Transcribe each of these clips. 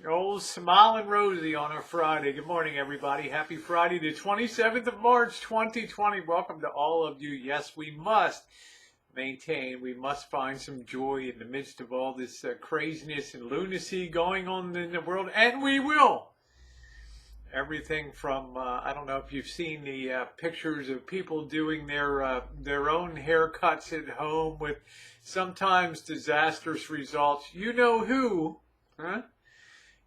Old smiling Rosie on a Friday. Good morning, everybody. Happy Friday, the 27th of March, 2020. Welcome to all of you. Yes, we must we must find some joy in the midst of all this craziness and lunacy going on in the world, and we will. Everything from, I don't know if you've seen the pictures of people doing their own haircuts at home with sometimes disastrous results. You know who, huh?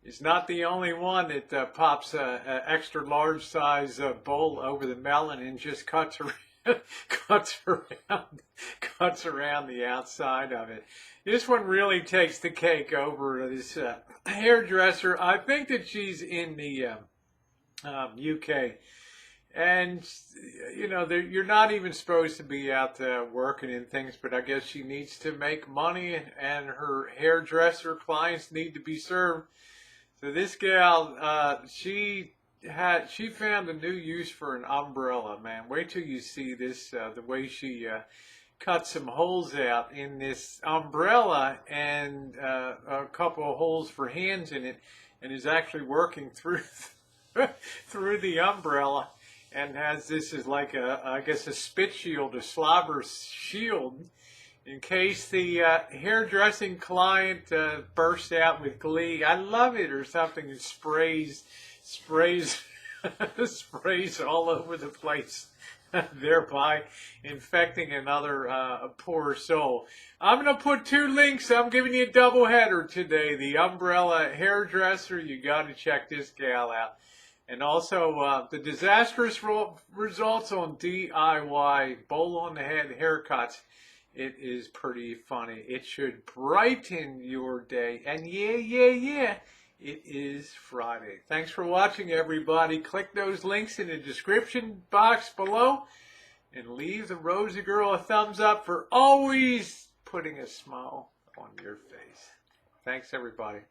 Is not the only one that pops a extra large size bowl over the melon and just cuts around, cuts around the outside of it. This one really takes the cake over this hairdresser. I think that she's in the UK. And, you know, you're not even supposed to be out working and things, but I guess she needs to make money and her hairdresser clients need to be served. So this gal, she found a new use for an umbrella, man. Wait till you see this, the way she cut some holes out in this umbrella and a couple of holes for hands in it, and is actually working through through the umbrella, and has this as like I guess a spit shield, a slobber shield, in case the hairdressing client bursts out with glee, I love it, or something, and sprays sprays all over the place, thereby infecting another poor soul. I'm going to put two links. I'm giving you a double header today. The umbrella hairdresser, you got to check this gal out. And also the disastrous results on DIY bowl on the head haircuts. It is pretty funny. It should brighten your day. And yeah, it is Friday. Thanks for watching, everybody. Click those links in the description box below and leave the Rosie girl a thumbs up for always putting a smile on your face. Thanks, everybody.